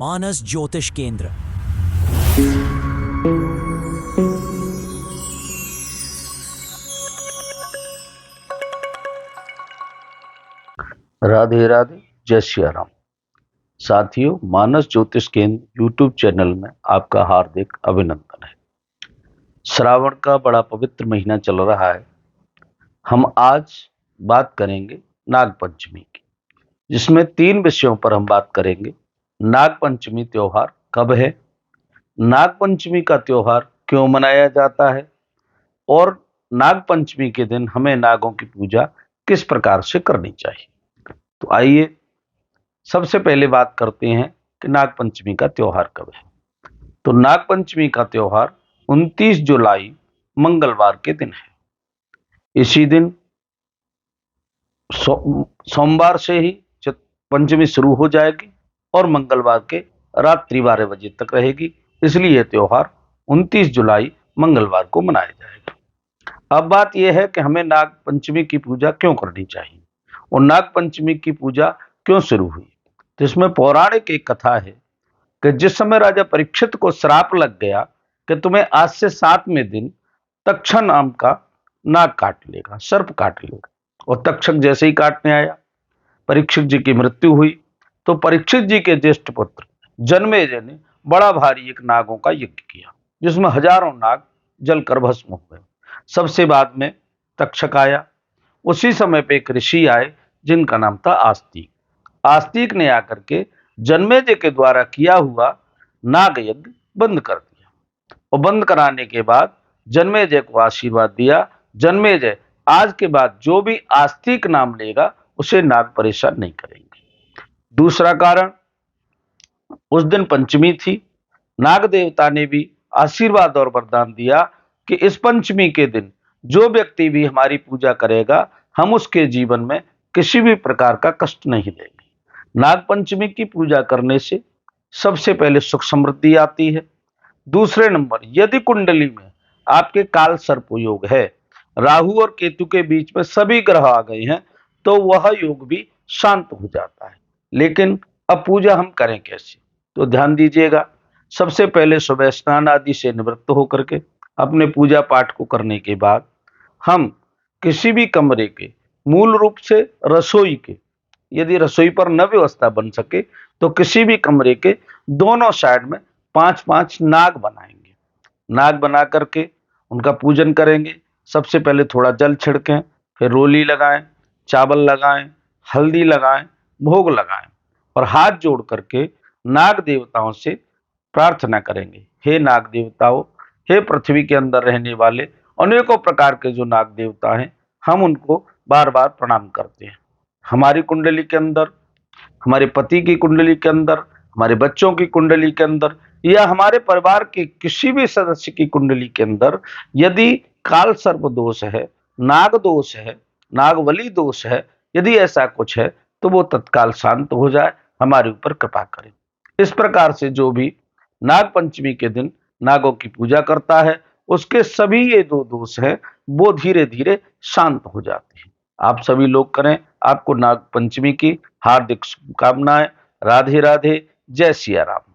मानस ज्योतिष केंद्र। राधे राधे, जय सिया राम। साथियों, मानस ज्योतिष केंद्र यूट्यूब चैनल में आपका हार्दिक अभिनंदन है। श्रावण का बड़ा पवित्र महीना चल रहा है। हम आज बात करेंगे नाग पंचमी की, जिसमें 3 विषयों पर हम बात करेंगे। नाग पंचमी त्योहार कब है, नाग पंचमी का त्योहार क्यों मनाया जाता है, और नाग पंचमी के दिन हमें नागों की पूजा किस प्रकार से करनी चाहिए। तो आइए सबसे पहले बात करते हैं कि नाग पंचमी का त्योहार कब है। तो नाग पंचमी का त्योहार 29 जुलाई मंगलवार के दिन है। इसी दिन सोमवार से ही पंचमी शुरू हो जाएगी और मंगलवार के रात्रि 12 बजे तक रहेगी। इसलिए यह त्योहार 29 जुलाई मंगलवार को मनाया जाएगा। अब बात यह है कि हमें नाग पंचमी की पूजा क्यों करनी चाहिए और नाग पंचमी की पूजा क्यों शुरू हुई। तो इसमें पौराणिक एक कथा है कि जिस समय राजा परीक्षित को श्राप लग गया कि तुम्हें आज से 7वें दिन तक्षक नाम का नाग काट लेगा, सर्प काट लेगा, और तक्षक जैसे ही काटने आया, परीक्षित जी की मृत्यु हुई। तो परीक्षित जी के ज्येष्ठ पुत्र जन्मेजय ने बड़ा भारी एक नागों का यज्ञ किया, जिसमें हजारों नाग जलकर भस्म हो गए। सबसे बाद में तक्षक आया। उसी समय पे एक ऋषि आए जिनका नाम था आस्तिक। आस्तिक ने आकर के जन्मेजय के द्वारा किया हुआ नाग यज्ञ बंद कर दिया, और बंद कराने के बाद जन्मेजय को आशीर्वाद दिया, जन्मेजय आज के बाद जो भी आस्तिक नाम लेगा उसे नाग परेशान नहीं करेंगे। दूसरा कारण, उस दिन पंचमी थी। नाग देवता ने भी आशीर्वाद और वरदान दिया कि इस पंचमी के दिन जो व्यक्ति भी हमारी पूजा करेगा, हम उसके जीवन में किसी भी प्रकार का कष्ट नहीं देंगे। नाग पंचमी की पूजा करने से सबसे पहले सुख समृद्धि आती है। दूसरे नंबर, यदि कुंडली में आपके काल सर्प योग है, राहु और केतु के बीच में सभी ग्रह आ गए हैं, तो वह योग भी शांत हो जाता है। लेकिन अब पूजा हम करें कैसे, तो ध्यान दीजिएगा। सबसे पहले सुबह स्नान आदि से निवृत्त होकर के अपने पूजा पाठ को करने के बाद हम किसी भी कमरे के, मूल रूप से रसोई के, यदि रसोई पर न व्यवस्था बन सके तो किसी भी कमरे के दोनों साइड में 5-5 नाग बनाएंगे। नाग बना करके उनका पूजन करेंगे। सबसे पहले थोड़ा जल छिड़कें, फिर रोली लगाएं, चावल लगाएं, हल्दी लगाएं, भोग लगाएं, और हाथ जोड़ करके नाग देवताओं से प्रार्थना करेंगे। हे नाग देवताओं, हे पृथ्वी के अंदर रहने वाले अनेकों प्रकार के जो नाग देवता हैं, हम उनको बार बार प्रणाम करते हैं। हमारी कुंडली के अंदर, हमारे पति की कुंडली के अंदर, हमारे बच्चों की कुंडली के अंदर, या हमारे परिवार के किसी भी सदस्य की कुंडली के अंदर यदि काल सर्प दोष है, नाग दोष है, नागवली दोष है, यदि ऐसा कुछ है तो वो तत्काल शांत हो जाए, हमारे ऊपर कृपा करें। इस प्रकार से जो भी नाग पंचमी के दिन नागों की पूजा करता है, उसके सभी ये 2 दोष हैं वो धीरे धीरे शांत हो जाते हैं। आप सभी लोग करें। आपको नाग पंचमी की हार्दिक शुभकामनाएं। राधे राधे, जय सिया राम।